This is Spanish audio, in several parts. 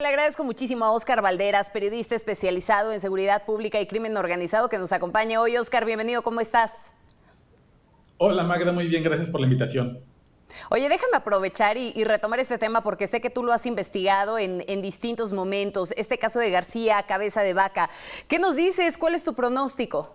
Le agradezco muchísimo a Óscar Valderas, periodista especializado en seguridad pública y crimen organizado, que nos acompaña hoy. Óscar, bienvenido, ¿cómo estás? Hola Magda, muy bien, gracias por la invitación. Oye, déjame aprovechar y retomar este tema porque sé que tú lo has investigado en distintos momentos. Este caso de García, cabeza de vaca. ¿Qué nos dices? ¿Cuál es tu pronóstico?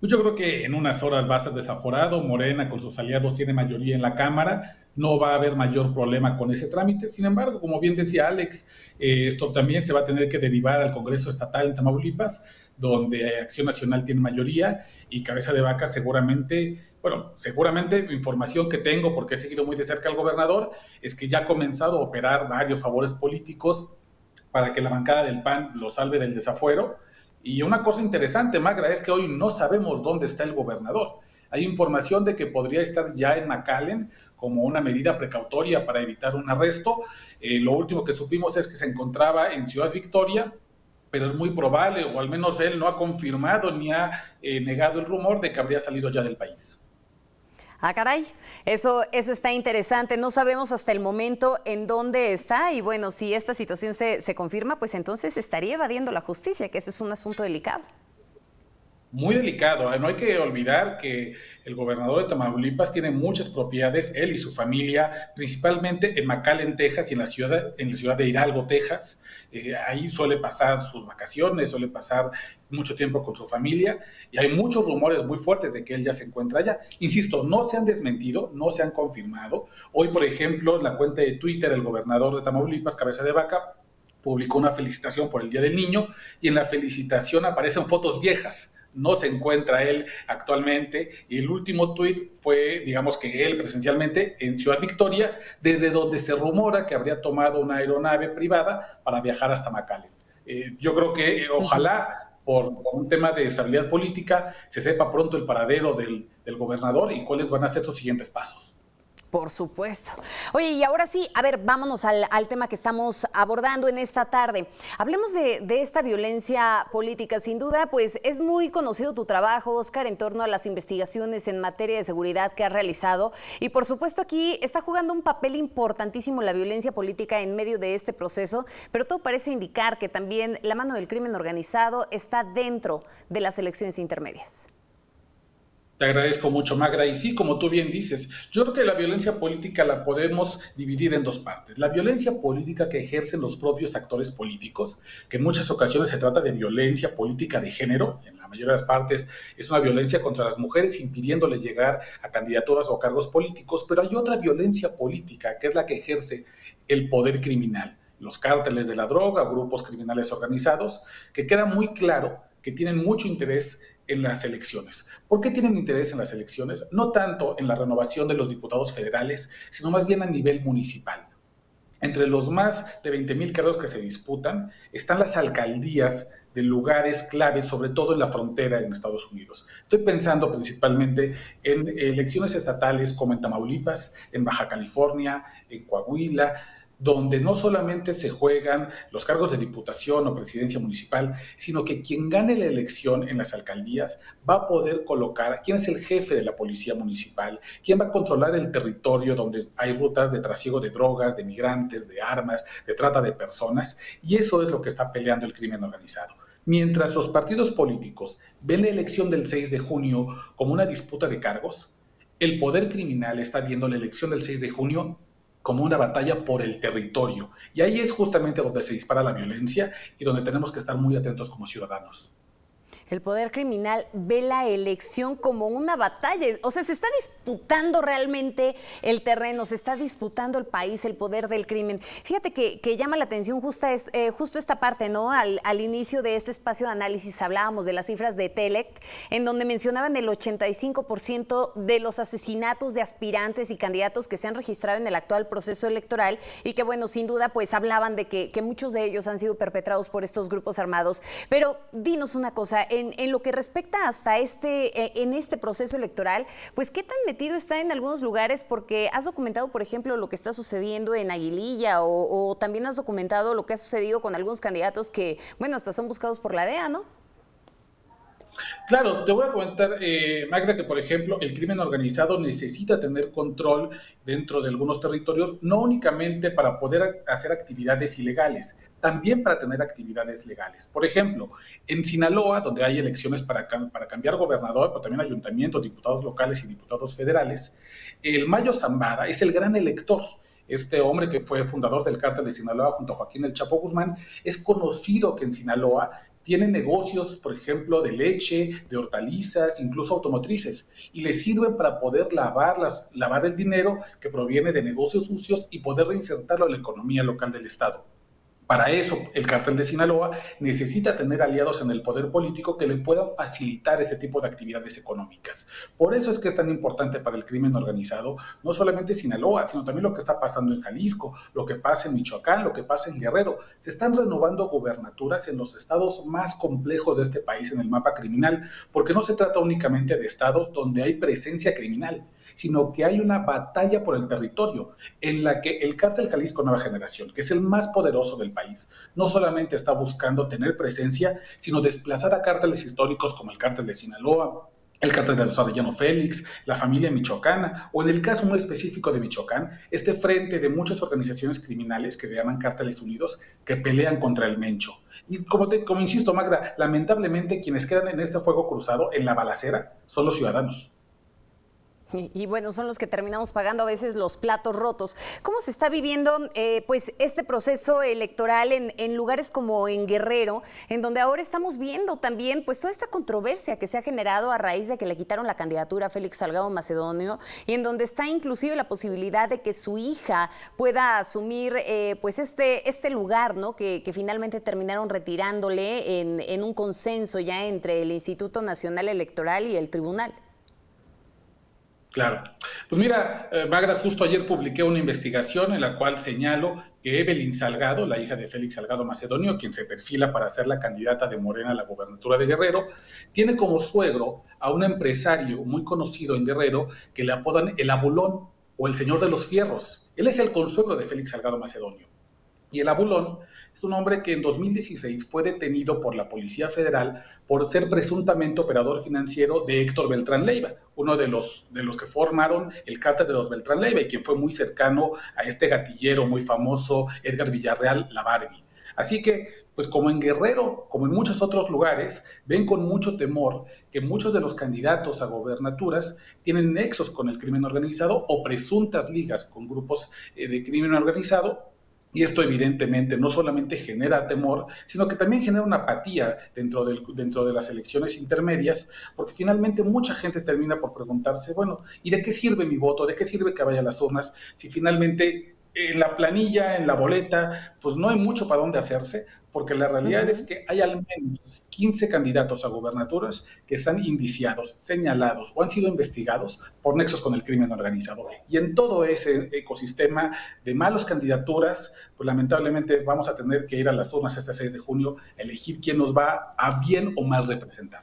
Pues yo creo que en unas horas va a ser desaforado. Morena con sus aliados tiene mayoría en la Cámara. No va a haber mayor problema con ese trámite. Sin embargo, como bien decía Alex, esto también se va a tener que derivar al Congreso Estatal en Tamaulipas, donde Acción Nacional tiene mayoría y Cabeza de Vaca seguramente información que tengo porque he seguido muy de cerca al gobernador es que ya ha comenzado a operar varios favores políticos para que la bancada del PAN lo salve del desafuero. Y una cosa interesante, Magra, es que hoy no sabemos dónde está el gobernador. Hay información de que podría estar ya en McAllen como una medida precautoria para evitar un arresto. Lo último que supimos es que se encontraba en Ciudad Victoria, pero es muy probable, o al menos él no ha confirmado ni ha negado el rumor de que habría salido ya del país. Ah, caray, eso está interesante. No sabemos hasta el momento en dónde está y bueno, si esta situación se confirma, pues entonces estaría evadiendo la justicia, que eso es un asunto delicado. Muy delicado. No hay que olvidar que el gobernador de Tamaulipas tiene muchas propiedades, él y su familia, principalmente en McAllen, Texas, y en la ciudad de Hidalgo, Texas. Ahí suele pasar sus vacaciones, suele pasar mucho tiempo con su familia, y hay muchos rumores muy fuertes de que él ya se encuentra allá. Insisto, no se han desmentido, no se han confirmado. Hoy, por ejemplo, en la cuenta de Twitter, el gobernador de Tamaulipas, Cabeza de Vaca, publicó una felicitación por el Día del Niño, y en la felicitación aparecen fotos viejas. No se encuentra él actualmente, y el último tuit fue, digamos que él presencialmente en Ciudad Victoria, desde donde se rumora que habría tomado una aeronave privada para viajar hasta McAllen. Yo creo que ojalá por un tema de estabilidad política se sepa pronto el paradero del gobernador y cuáles van a ser sus siguientes pasos. Por supuesto. Oye, y ahora sí, a ver, vámonos al tema que estamos abordando en esta tarde. Hablemos de esta violencia política. Sin duda, pues es muy conocido tu trabajo, Óscar, en torno a las investigaciones en materia de seguridad que has realizado. Y por supuesto aquí está jugando un papel importantísimo la violencia política en medio de este proceso, pero todo parece indicar que también la mano del crimen organizado está dentro de las elecciones intermedias. Te agradezco mucho, Magra. Y sí, como tú bien dices, yo creo que la violencia política la podemos dividir en dos partes. La violencia política que ejercen los propios actores políticos, que en muchas ocasiones se trata de violencia política de género, en la mayoría de las partes es una violencia contra las mujeres impidiéndoles llegar a candidaturas o cargos políticos, pero hay otra violencia política que es la que ejerce el poder criminal, los cárteles de la droga, grupos criminales organizados, que queda muy claro que tienen mucho interés en las elecciones. ¿Por qué tienen interés en las elecciones? No tanto en la renovación de los diputados federales, sino más bien a nivel municipal. Entre los más de 20,000 cargos que se disputan están las alcaldías de lugares claves, sobre todo en la frontera en Estados Unidos. Estoy pensando principalmente en elecciones estatales como en Tamaulipas, en Baja California, en Coahuila, donde no solamente se juegan los cargos de diputación o presidencia municipal, sino que quien gane la elección en las alcaldías va a poder colocar quién es el jefe de la policía municipal, quién va a controlar el territorio donde hay rutas de trasiego de drogas, de migrantes, de armas, de trata de personas, y eso es lo que está peleando el crimen organizado. Mientras los partidos políticos ven la elección del 6 de junio como una disputa de cargos, el poder criminal está viendo la elección del 6 de junio como una batalla por el territorio. Y ahí es justamente donde se dispara la violencia y donde tenemos que estar muy atentos como ciudadanos. El poder criminal ve la elección como una batalla, o sea, se está disputando realmente el terreno, se está disputando el país, el poder del crimen. Fíjate que llama la atención justo esta parte, ¿no? Al inicio de este espacio de análisis hablábamos de las cifras de Telec, en donde mencionaban el 85% de los asesinatos de aspirantes y candidatos que se han registrado en el actual proceso electoral y que, bueno, sin duda, pues hablaban de que muchos de ellos han sido perpetrados por estos grupos armados. Pero dinos una cosa, en lo que respecta hasta en este proceso electoral, pues qué tan metido está en algunos lugares, porque has documentado, por ejemplo, lo que está sucediendo en Aguililla o también has documentado lo que ha sucedido con algunos candidatos que, bueno, hasta son buscados por la DEA, ¿no? Claro, te voy a comentar, Magda, que por ejemplo el crimen organizado necesita tener control dentro de algunos territorios, no únicamente para poder hacer actividades ilegales, también para tener actividades legales. Por ejemplo, en Sinaloa, donde hay elecciones para cambiar gobernador, pero también ayuntamientos, diputados locales y diputados federales, el Mayo Zambada es el gran elector. Este hombre que fue fundador del cártel de Sinaloa junto a Joaquín El Chapo Guzmán, es conocido que en Sinaloa tiene negocios, por ejemplo, de leche, de hortalizas, incluso automotrices, y le sirven para poder lavar el dinero que proviene de negocios sucios y poder reinsertarlo en la economía local del Estado. Para eso, el cártel de Sinaloa necesita tener aliados en el poder político que le puedan facilitar este tipo de actividades económicas. Por eso es que es tan importante para el crimen organizado, no solamente Sinaloa, sino también lo que está pasando en Jalisco, lo que pasa en Michoacán, lo que pasa en Guerrero. Se están renovando gubernaturas en los estados más complejos de este país en el mapa criminal, porque no se trata únicamente de estados donde hay presencia criminal, sino que hay una batalla por el territorio en la que el cártel Jalisco Nueva Generación, que es el más poderoso del país, no solamente está buscando tener presencia, sino desplazar a cárteles históricos como el cártel de Sinaloa, el cártel de los Arellano Félix, la familia michoacana, o en el caso muy específico de Michoacán, este frente de muchas organizaciones criminales que se llaman Cárteles Unidos, que pelean contra el Mencho. Y como insisto, Magda, lamentablemente quienes quedan en este fuego cruzado, en la balacera, son los ciudadanos. Y bueno, son los que terminamos pagando a veces los platos rotos. ¿Cómo se está viviendo pues este proceso electoral en lugares como en Guerrero, en donde ahora estamos viendo también pues toda esta controversia que se ha generado a raíz de que le quitaron la candidatura a Félix Salgado Macedonio, y en donde está inclusive la posibilidad de que su hija pueda asumir pues este lugar, ¿no? Que finalmente terminaron retirándole en un consenso ya entre el Instituto Nacional Electoral y el tribunal? Claro. Pues mira, Magda, justo ayer publiqué una investigación en la cual señalo que Evelyn Salgado, la hija de Félix Salgado Macedonio, quien se perfila para ser la candidata de Morena a la gobernatura de Guerrero, tiene como suegro a un empresario muy conocido en Guerrero que le apodan el Abulón o el Señor de los Fierros. Él es el consuegro de Félix Salgado Macedonio. Y el Abulón es un hombre que en 2016 fue detenido por la Policía Federal por ser presuntamente operador financiero de Héctor Beltrán Leiva, uno de los que formaron el cártel de los Beltrán Leiva y quien fue muy cercano a este gatillero muy famoso, Edgar Villarreal, la Barbie. Así que, pues como en Guerrero, como en muchos otros lugares, ven con mucho temor que muchos de los candidatos a gobernaturas tienen nexos con el crimen organizado o presuntas ligas con grupos de crimen organizado. Y esto evidentemente no solamente genera temor, sino que también genera una apatía dentro de las elecciones intermedias, porque finalmente mucha gente termina por preguntarse, bueno, ¿y de qué sirve mi voto? ¿De qué sirve que vaya a las urnas? Si finalmente en la planilla, en la boleta, pues no hay mucho para dónde hacerse, porque la realidad es que hay al menos 15 candidatos a gubernaturas que están indiciados, señalados o han sido investigados por nexos con el crimen organizado. Y en todo ese ecosistema de malas candidaturas, pues lamentablemente vamos a tener que ir a las urnas este 6 de junio a elegir quién nos va a bien o mal representar.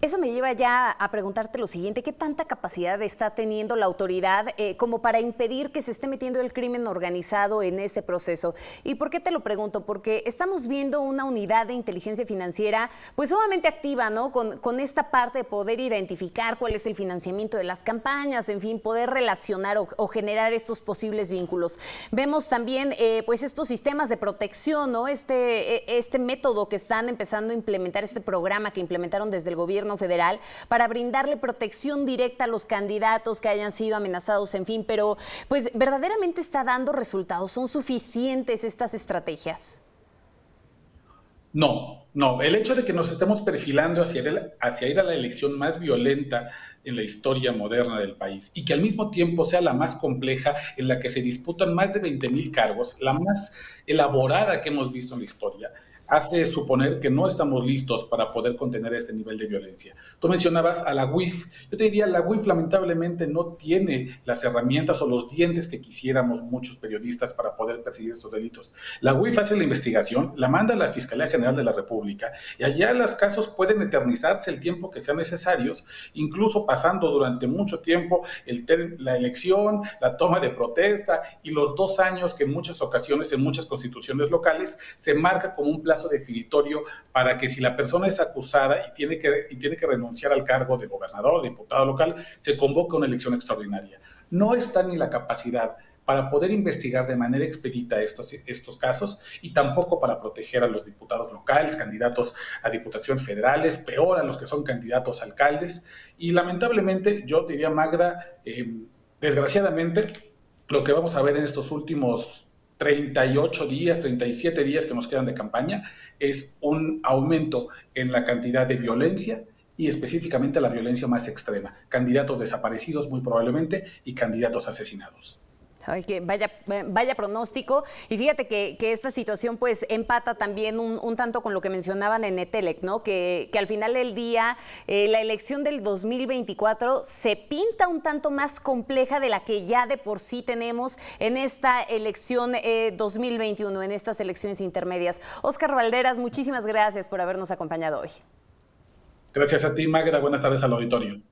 Eso me lleva ya a preguntarte lo siguiente: ¿qué tanta capacidad está teniendo la autoridad como para impedir que se esté metiendo el crimen organizado en este proceso? ¿Y por qué te lo pregunto? Porque estamos viendo una unidad de inteligencia financiera pues sumamente activa, ¿no? Con esta parte de poder identificar cuál es el financiamiento de las campañas, en fin, poder relacionar o generar estos posibles vínculos. Vemos también pues estos sistemas de protección, ¿no? Este método que están empezando a implementar, este programa que implementaron desde el gobierno federal para brindarle protección directa a los candidatos que hayan sido amenazados, en fin, pero pues verdaderamente está dando resultados. ¿Son suficientes estas estrategias? No, no. El hecho de que nos estemos perfilando hacia ir a la elección más violenta en la historia moderna del país y que al mismo tiempo sea la más compleja, en la que se disputan más de 20,000 cargos, la más elaborada que hemos visto en la historia, hace suponer que no estamos listos para poder contener este nivel de violencia. Tú mencionabas a la UIF. Yo te diría, la UIF lamentablemente no tiene las herramientas o los dientes que quisiéramos muchos periodistas para poder perseguir estos delitos. La UIF hace la investigación, la manda a la Fiscalía General de la República y allá los casos pueden eternizarse el tiempo que sean necesarios, incluso pasando durante mucho tiempo la elección, la toma de protesta y los 2 años que en muchas ocasiones, en muchas constituciones locales, se marca como un plazo plazo definitorio para que si la persona es acusada y tiene que renunciar al cargo de gobernador o diputado local, se convoca una elección extraordinaria. No está ni la capacidad para poder investigar de manera expedita estos casos y tampoco para proteger a los diputados locales, candidatos a diputaciones federales, peor a los que son candidatos a alcaldes. Y lamentablemente, yo diría, Magda, desgraciadamente, lo que vamos a ver en estos últimos 38 días, 37 días que nos quedan de campaña, es un aumento en la cantidad de violencia y específicamente la violencia más extrema. Candidatos desaparecidos muy probablemente y candidatos asesinados. Ay, que vaya pronóstico. Y fíjate que esta situación pues empata también un tanto con lo que mencionaban en Etelec, ¿no? Que al final del día la elección del 2024 se pinta un tanto más compleja de la que ya de por sí tenemos en esta elección 2021, en estas elecciones intermedias. Óscar Valderas, muchísimas gracias por habernos acompañado hoy. Gracias a ti, Magda. Buenas tardes al auditorio.